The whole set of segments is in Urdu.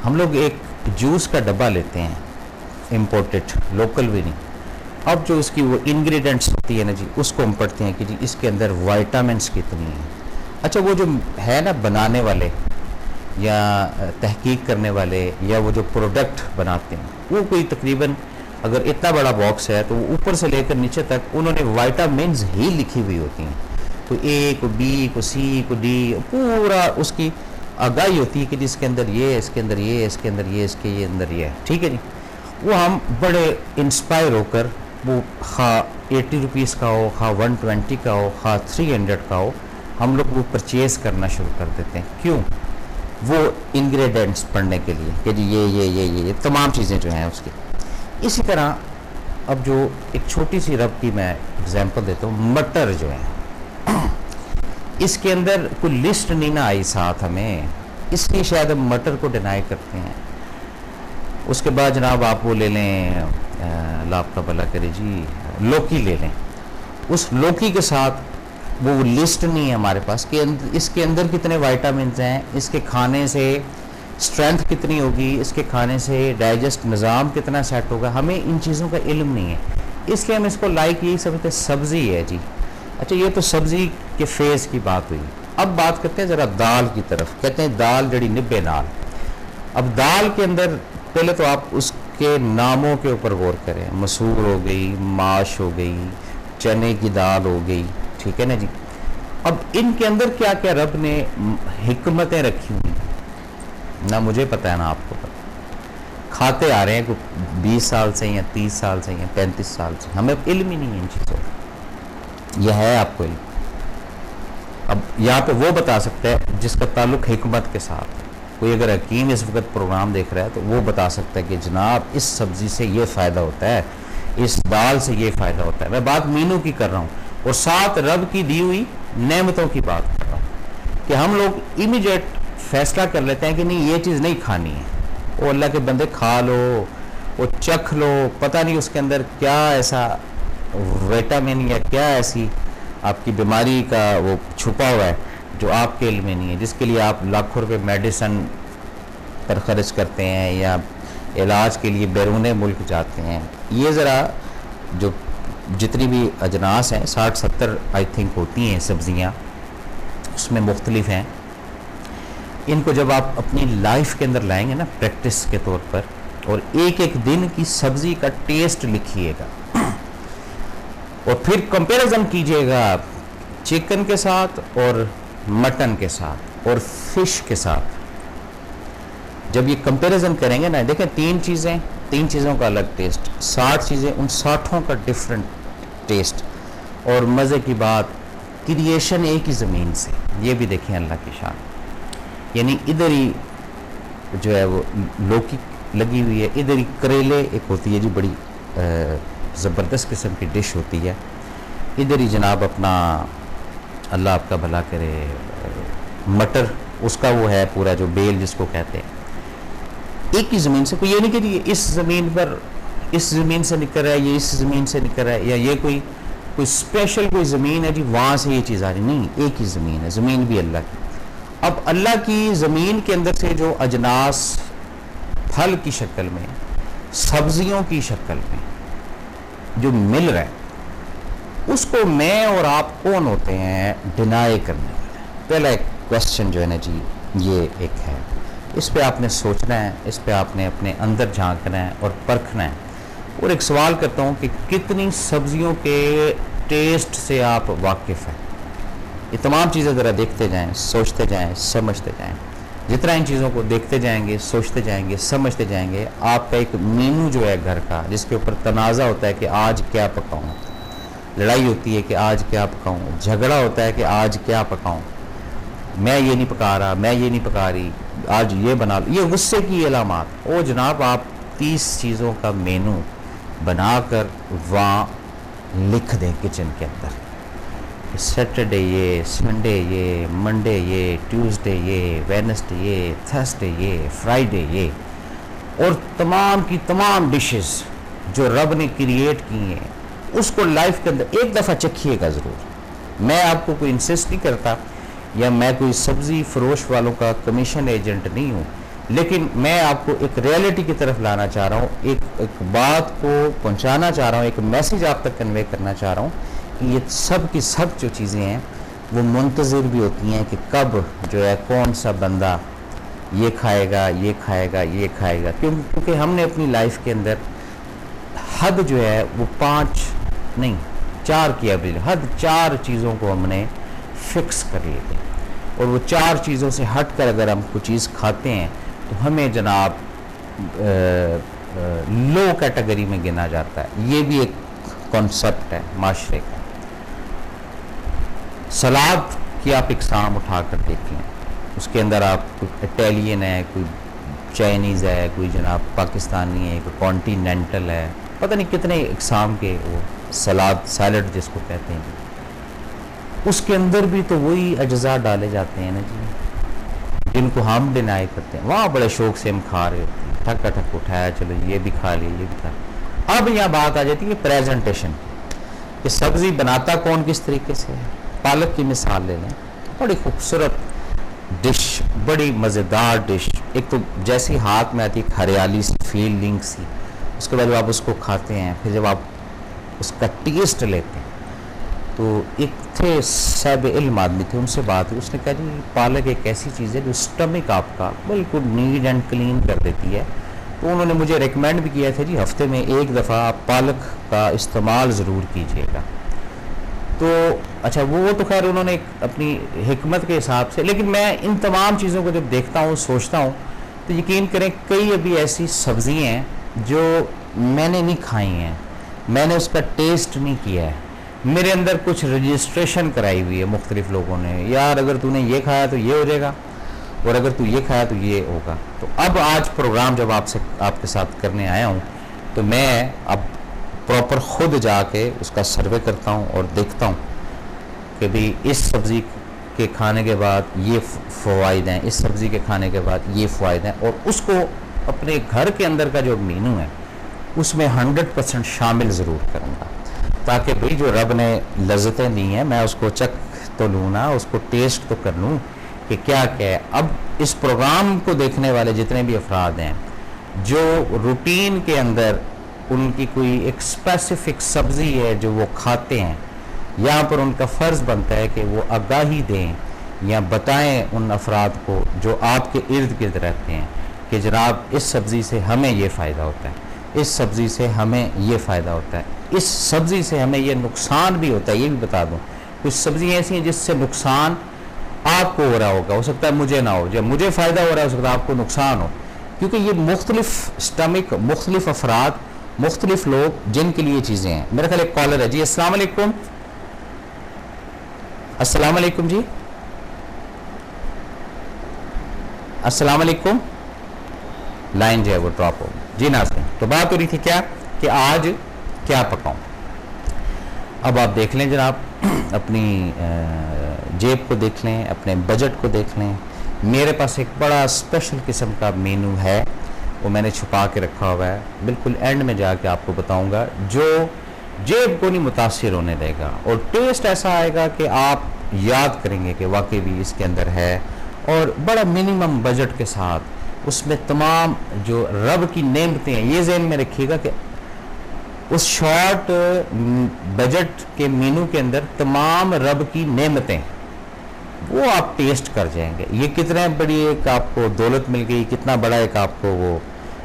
ہم لوگ ایک جوس کا ڈبہ لیتے ہیں امپورٹڈ، لوکل بھی نہیں. اب جو اس کی وہ انگریڈینٹس ہوتی ہے نا جی، اس کو ہم پڑھتے ہیں کہ جی اس کے اندر وائٹامنس کتنی ہیں. اچھا وہ جو ہے نا بنانے والے یا تحقیق کرنے والے یا وہ جو پروڈکٹ بناتے ہیں، وہ کوئی تقریباً اگر اتنا بڑا باکس ہے تو وہ اوپر سے لے کر نیچے تک انہوں نے وائٹامنز ہی لکھی ہوئی ہوتی ہیں. کو اے کو بی کو سی کو ڈی، پورا اس کی آگاہی ہوتی ہے کہ جس کے اندر یہ، اس کے اندر یہ، اس کے اندر یہ، اس کے یہ اندر یہ ہے. ٹھیک ہے جی. وہ ہم بڑے انسپائر ہو کر وہ خواہ 80 روپیز کا ہو، خواہ 120 کا ہو، خواہ 300 کا ہو، ہم لوگ وہ پرچیز کرنا شروع کر دیتے ہیں. کیوں؟ وہ انگریڈینٹس پڑھنے کے لیے کہ جی یہ تمام چیزیں جو ہیں اس کی. اسی طرح اب جو ایک چھوٹی سی رب کی میں اگزامپل دیتا ہوں، مٹر جو ہے اس کے اندر کوئی لسٹ نہیں نہ آئی ساتھ ہمیں، اس لیے شاید ہم مٹر کو ڈینائی کرتے ہیں. اس کے بعد جناب آپ وہ لے لیں، اللہ آپ کا بھلا کرے جی، لوکی لے لیں. اس لوکی کے ساتھ وہ لسٹ نہیں ہے ہمارے پاس کہ اس کے اندر کتنے وائٹامنز ہیں، اس کے کھانے سے اسٹرینتھ کتنی ہوگی، اس کے کھانے سے ڈائجسٹ نظام کتنا سیٹ ہوگا. ہمیں ان چیزوں کا علم نہیں ہے، اس لیے ہم اس کو لائک یہی سمجھتے سبزی ہے جی. اچھا یہ تو سبزی کے فیز کی بات ہوئی. اب بات کرتے ہیں ذرا دال کی طرف. کہتے ہیں دال جڑی نبے نال. اب دال کے اندر پہلے تو آپ اس کے ناموں کے اوپر غور کریں. مسور ہو گئی، ماش ہو گئی، چنے کی دال ہو گئی. ٹھیک ہے نا جی. اب ان کے اندر کیا کیا رب نے حکمتیں رکھی ہوئی نہ مجھے پتہ ہے نہ آپ کو پتہ. کھاتے آ رہے ہیں کوئی 20 سال سے یا 30 سال سے یا 35 سال سے، ہمیں علم ہی نہیں ہے ان چیزوں کا. یہ ہے آپ کو علم. اب یہاں پہ وہ بتا سکتا ہے جس کا تعلق حکمت کے ساتھ ہے. کوئی اگر حکیم اس وقت پروگرام دیکھ رہا ہے تو وہ بتا سکتا ہے کہ جناب اس سبزی سے یہ فائدہ ہوتا ہے، اس دال سے یہ فائدہ ہوتا ہے. میں بات مینو کی کر رہا ہوں اور ساتھ رب کی دی ہوئی نعمتوں کی بات کر رہا ہوں کہ ہم لوگ امیڈیٹ فیصلہ کر لیتے ہیں کہ نہیں یہ چیز نہیں کھانی ہے. وہ اللہ کے بندے کھا لو، وہ چکھ لو، پتہ نہیں اس کے اندر کیا ایسا وٹامن یا کیا ایسی آپ کی بیماری کا وہ چھپا ہوا ہے جو آپ کے علم میں نہیں ہے، جس کے لیے آپ لاکھوں روپے میڈیسن پر خرچ کرتے ہیں یا علاج کے لیے بیرون ملک جاتے ہیں. یہ ذرا جو جتنی بھی اجناس ہیں 60-70 آئی تھنک ہوتی ہیں سبزیاں، اس میں مختلف ہیں. ان کو جب آپ اپنی لائف کے اندر لائیں گے نا پریکٹس کے طور پر، اور ایک ایک دن کی سبزی کا ٹیسٹ لکھیے گا اور پھر کمپیریزن کیجئے گا چکن کے ساتھ اور مٹن کے ساتھ اور فش کے ساتھ. جب یہ کمپیریزن کریں گے نا، دیکھیں تین چیزوں کا الگ ٹیسٹ، 60 چیزیں، ان 60 کا ڈیفرنٹ ٹیسٹ. اور مزے کی بات، کریشن ایک ہی زمین سے. یہ بھی دیکھیں اللہ کی شان. یعنی ادھر ہی جو ہے وہ لوکی لگی ہوئی ہے، ادھر ہی کریلے ایک ہوتی ہے جی بڑی زبردست قسم کی ڈش ہوتی ہے، ادھر ہی جناب اپنا اللہ آپ کا بھلا کرے مٹر، اس کا وہ ہے پورا جو بیل جس کو کہتے ہیں. ایک ہی زمین سے. کوئی یہ نہیں کہ جی اس زمین پر اس زمین سے نکل رہا ہے، یہ اس زمین سے نکل رہا ہے، یا یہ کوئی اسپیشل کوئی زمین ہے جی وہاں سے یہ چیز آ رہی. نہیں، ایک ہی زمین ہے، زمین بھی اللہ کی. اب اللہ کی زمین کے اندر سے جو اجناس پھل کی شکل میں، سبزیوں کی شکل میں جو مل رہا ہے، اس کو میں اور آپ کون ہوتے ہیں ڈینائی کرنے والے. پہلا ایک کوشچن جو ہے نا جی یہ ایک ہے، اس پہ آپ نے سوچنا ہے، اس پہ آپ نے اپنے اندر جھانکنا ہے اور پرکھنا ہے. اور ایک سوال کرتا ہوں کہ کتنی سبزیوں کے ٹیسٹ سے آپ واقف ہیں. یہ تمام چیزیں ذرا دیکھتے جائیں، سوچتے جائیں، سمجھتے جائیں. جتنا ان چیزوں کو دیکھتے جائیں گے، سوچتے جائیں گے، سمجھتے جائیں گے، آپ کا ایک مینو جو ہے گھر کا، جس کے اوپر تنازع ہوتا ہے کہ آج کیا پکاؤں، لڑائی ہوتی ہے کہ آج کیا پکاؤں، جھگڑا ہوتا ہے کہ آج کیا پکاؤں، میں یہ نہیں پکا رہا، میں یہ نہیں پکا رہی، آج یہ بنا لو، یہ غصے کی علامات. او جناب آپ 30 چیزوں کا مینو بنا کر وہاں لکھ دیں کچن کے اندر. سیٹرڈے یہ، سنڈے یہ، منڈے یہ، ٹیوزڈے یہ، وینسڈے یہ، تھرسڈے یہ، فرائیڈے یہ، اور تمام کی تمام ڈشز جو رب نے کریٹ کی ہیں اس کو لائف کے اندر ایک دفعہ چکھیے گا ضرور. میں آپ کو کوئی انسسٹ نہیں کرتا، یا میں کوئی سبزی فروش والوں کا کمیشن ایجنٹ نہیں ہوں لیکن میں آپ کو ایک ریئلٹی کی طرف لانا چاہ رہا ہوں، ایک بات کو پہنچانا چاہ رہا ہوں، ایک میسیج آپ تک کنوے کرنا چاہ رہا ہوں کہ یہ سب کی سب جو چیزیں ہیں وہ منتظر بھی ہوتی ہیں کہ کب جو ہے کون سا بندہ یہ کھائے گا، یہ کھائے گا، یہ کھائے گا، کیونکہ ہم نے اپنی لائف کے اندر حد جو ہے وہ 5 نہیں 4 کی ایوریج، حد 4 چیزوں کو ہم نے فکس کر لیے تھے، اور وہ 4 چیزوں سے ہٹ کر اگر ہم کوئی چیز کھاتے ہیں تو ہمیں جناب لو کیٹیگری میں گنا جاتا ہے۔ یہ بھی ایک کانسیپٹ ہے معاشرے کا۔ سلاد کی آپ اقسام اٹھا کر دیکھ لیں، اس کے اندر آپ کوئی اٹیلین ہے، کوئی چائنیز ہے، کوئی جناب پاکستانی ہے، کوئی کانٹیننٹل ہے، پتہ نہیں کتنے اقسام کے وہ سیلڈ جس کو کہتے ہیں، اس کے اندر بھی تو وہی اجزاء ڈالے جاتے ہیں نا جی، جن کو ہم ڈینائی کرتے ہیں۔ وہاں بڑے شوق سے ہم کھا رہے ہوتے ہیں، ٹھک ٹھک اٹھایا، چلو یہ بھی کھا لیا، یہ بھی کھا لیا۔ اب یہاں بات آ جاتی ہے پریزنٹیشن کہ سبزی بناتا کون کس طریقے سے ہے۔ پالک کی مثال لے لیں، بڑی خوبصورت ڈش، بڑی مزیدار ڈش، ایک تو جیسی ہاتھ میں آتی ہے ہریالی سی، فیلنگ سی، اس کے بعد جب آپ اس کو کھاتے ہیں، پھر جب آپ اس کا ٹیسٹ لیتے ہیں، تو ایک تھے صاحب علم آدمی تھے، ان سے بات ہوئی، اس نے کہا جی پالک ایک ایسی چیز ہے جو اسٹمک آپ کا بالکل نیٹ اینڈ کلین کر دیتی ہے، تو انہوں نے مجھے ریکمینڈ بھی کیا تھا جی ہفتے میں 1 دفعہ آپ پالک کا استعمال ضرور کیجیے گا۔ تو اچھا وہ تو خیر انہوں نے اپنی حکمت کے حساب سے، لیکن میں ان تمام چیزوں کو جب دیکھتا ہوں، سوچتا ہوں، تو یقین کریں کئی ابھی ایسی سبزی ہیں جو میں نے نہیں کھائی ہیں، میں نے اس کا ٹیسٹ نہیں کیا ہے، میرے اندر کچھ رجسٹریشن کرائی ہوئی ہے مختلف لوگوں نے، یار اگر تو نے یہ کھایا تو یہ ہو جائے گا، اور اگر تو یہ کھایا تو یہ ہوگا۔ تو اب آج پروگرام جب آپ کے ساتھ کرنے آیا ہوں، تو میں اب پراپر خود جا کے اس کا سروے کرتا ہوں اور دیکھتا ہوں کہ بھی اس سبزی کے کھانے کے بعد یہ فوائد ہیں، اس سبزی کے کھانے کے بعد یہ فوائد ہیں، اور اس کو اپنے گھر کے اندر کا جو مینو ہے اس میں 100% شامل ضرور کروں گا، تاکہ بھئی جو رب نے لذتیں دی ہیں میں اس کو چک تو لوں نا، اس کو ٹیسٹ تو کر لوں کہ کیا کیا ہے۔ اب اس پروگرام کو دیکھنے والے جتنے بھی افراد ہیں جو روٹین کے اندر ان کی کوئی ایک اسپیسیفک سبزی ہے جو وہ کھاتے ہیں، یہاں پر ان کا فرض بنتا ہے کہ وہ آگاہی دیں یا بتائیں ان افراد کو جو آپ کے ارد گرد رہتے ہیں کہ جناب اس سبزی سے ہمیں یہ فائدہ ہوتا ہے، اس سبزی سے ہمیں یہ فائدہ ہوتا ہے، اس سبزی سے ہمیں یہ نقصان بھی ہوتا ہے۔ یہ بھی بتا دوں کچھ سبزیاں ایسی ہیں جس سے نقصان آپ کو ہو رہا ہوگا، ہو سکتا ہے مجھے نہ ہو، جب مجھے فائدہ ہو رہا ہے ہو سکتا ہے آپ کو نقصان ہو، کیونکہ یہ مختلف سٹمک، مختلف افراد، مختلف لوگ جن کے لیے چیزیں ہیں۔ میرا خیال ایک کالر ہے جی، السلام علیکم۔ السلام علیکم جی، السلام علیکم۔ لائن جو ہے وہ ڈراپ ہو جی ناظرین، تو بات ہو رہی تھی کیا کہ آج کیا پکاؤں۔ اب آپ دیکھ لیں جناب، اپنی جیب کو دیکھ لیں، اپنے بجٹ کو دیکھ لیں۔ میرے پاس ایک بڑا اسپیشل قسم کا مینو ہے، وہ میں نے چھپا کے رکھا ہوا ہے، بالکل اینڈ میں جا کے آپ کو بتاؤں گا، جو جیب کو نہیں متاثر ہونے دے گا، اور ٹیسٹ ایسا آئے گا کہ آپ یاد کریں گے کہ واقعی بھی اس کے اندر ہے، اور بڑا منیمم بجٹ کے ساتھ اس میں تمام جو رب کی نعمتیں ہیں۔ یہ ذہن میں رکھیے گا کہ اس شارٹ بجٹ کے مینو کے اندر تمام رب کی نعمتیں وہ آپ ٹیسٹ کر جائیں گے۔ یہ کتنا بڑی ایک آپ کو دولت مل گئی، کتنا بڑا ایک آپ کو وہ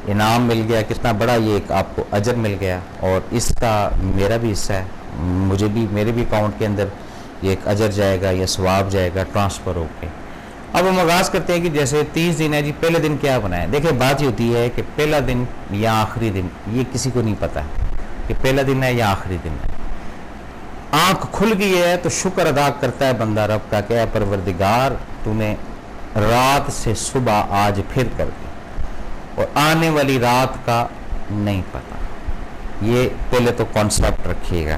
انعام مل گیا، کتنا بڑا یہ ایک آپ کو اجر مل گیا، اور اس کا میرا بھی حصہ ہے، مجھے بھی، میرے بھی اکاؤنٹ کے اندر یہ ایک اجر جائے گا، یہ ثواب جائے گا ٹرانسفر ہو کے۔ اب ہم آغاز کرتے ہیں کہ جیسے 30 دن ہے جی، پہلے دن کیا بنائیں؟ دیکھیں بات یہ ہوتی ہے کہ پہلا دن یا آخری دن یہ کسی کو نہیں پتہ کہ پہلا دن ہے یا آخری دن ہے۔ آنکھ کھل گئی ہے تو شکر ادا کرتا ہے بندہ رب کا کہ اے پروردگار تو نے رات سے صبح آج پھر کر دی، اور آنے والی رات کا نہیں پتا۔ یہ پہلے تو کانسیپٹ رکھیے گا۔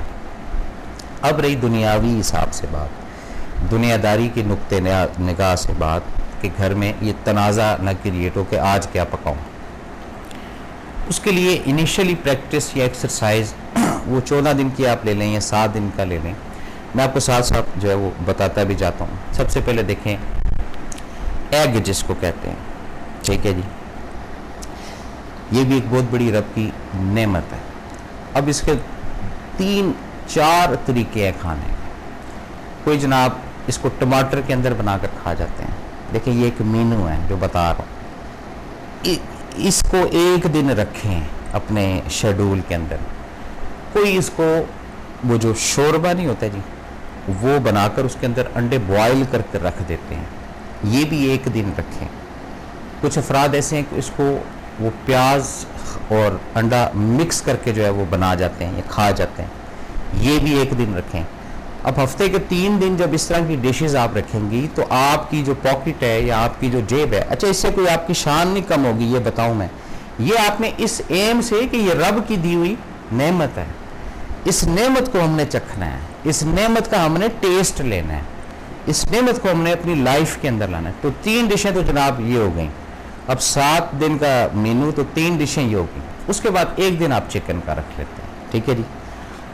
اب رہی دنیاوی حساب سے بات، دنیا داری کی نقطہ نگاہ سے بات کہ گھر میں یہ تنازع نہ کریٹ ہو کہ آج کیا پکاؤں۔ اس کے لیے انیشلی پریکٹس یا ایکسرسائز وہ 14 دن کی آپ لے لیں یا 7 دن کا لے لیں، میں آپ کو ساتھ ساتھ جو ہے وہ بتاتا بھی جاتا ہوں۔ سب سے پہلے دیکھیں ایگ جس کو کہتے ہیں، ٹھیک ہے جی، یہ بھی ایک بہت بڑی رب کی نعمت ہے. اب اس کے 3-4 طریقے ہیں کھانے کے. کوئی جناب اس کو ٹماٹر کے اندر بنا کر کھا جاتے ہیں. دیکھیں یہ ایک مینو ہے جو بتا رہا ہوں. اس کو ایک دن رکھیں اپنے شیڈول کے اندر. کوئی اس کو وہ جو شوربہ نہیں ہوتا جی وہ بنا کر اس کے اندر انڈے بوائل کر کے رکھ دیتے ہیں. یہ بھی ایک دن رکھیں. کچھ افراد ایسے ہیں کہ اس کو وہ پیاز اور انڈا مکس کر کے جو ہے وہ بنا جاتے ہیں یا کھا جاتے ہیں. یہ بھی ایک دن رکھیں. اب ہفتے کے 3 دن جب اس طرح کی ڈشز آپ رکھیں گی تو آپ کی جو پاکٹ ہے یا آپ کی جو جیب ہے, اچھا اس سے کوئی آپ کی شان نہیں کم ہوگی, یہ بتاؤں میں. یہ آپ نے اس ایم سے کہ یہ رب کی دی ہوئی نعمت ہے, اس نعمت کو ہم نے چکھنا ہے, اس نعمت کا ہم نے ٹیسٹ لینا ہے, اس نعمت کو ہم نے اپنی لائف کے اندر لانا ہے. تو 3 ڈشیں تو جناب یہ ہو گئیں. اب 7 دن کا مینو, تو 3 ڈشیں یہ ہوگی. اس کے بعد ایک دن آپ چکن کا رکھ لیتے ہیں. ٹھیک ہے جی.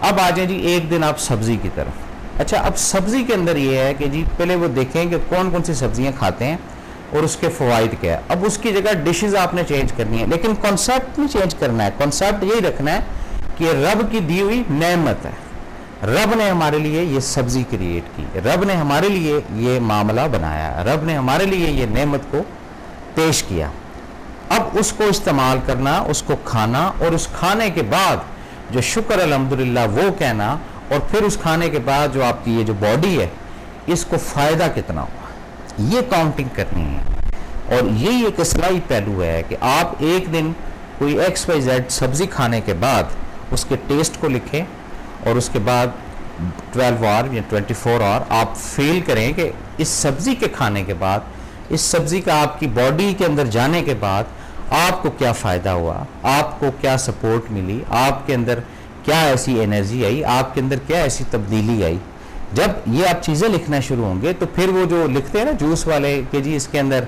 اب آ جائیں جی ایک دن آپ سبزی کی طرف. اچھا اب سبزی کے اندر یہ ہے کہ جی پہلے وہ دیکھیں کہ کون کون سی سبزیاں کھاتے ہیں اور اس کے فوائد کیا ہے. اب اس کی جگہ ڈشز آپ نے چینج کرنی ہے, لیکن کانسیپٹ نہیں چینج کرنا ہے. کانسیپٹ یہی رکھنا ہے کہ رب کی دی ہوئی نعمت ہے. رب نے ہمارے لیے یہ سبزی کریٹ کی, رب نے ہمارے لیے یہ معاملہ بنایا, رب نے ہمارے لیے یہ نعمت کو پیش کیا. اب اس کو استعمال کرنا, اس کو کھانا, اور اس کھانے کے بعد جو شکر الحمدللہ وہ کہنا, اور پھر اس کھانے کے بعد جو آپ کی یہ جو باڈی ہے اس کو فائدہ کتنا ہوا, یہ کاؤنٹنگ کرنی ہے. اور یہی ایک اصلاحی پہلو ہے کہ آپ ایک دن کوئی XYZ سبزی کھانے کے بعد اس کے ٹیسٹ کو لکھیں, اور اس کے بعد 12 آور یا 24 آور آپ فیل کریں کہ اس سبزی کے کھانے کے بعد, اس سبزی کا آپ کی باڈی کے اندر جانے کے بعد آپ کو کیا فائدہ ہوا, آپ کو کیا سپورٹ ملی, آپ کے اندر کیا ایسی انرجی آئی, آپ کے اندر کیا ایسی تبدیلی آئی. جب یہ آپ چیزیں لکھنا شروع ہوں گے تو پھر وہ جو لکھتے ہیں نا جوس والے کہ جی اس کے اندر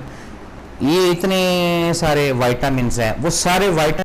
یہ اتنے سارے وائٹامنس ہیں, وہ سارے وائٹامن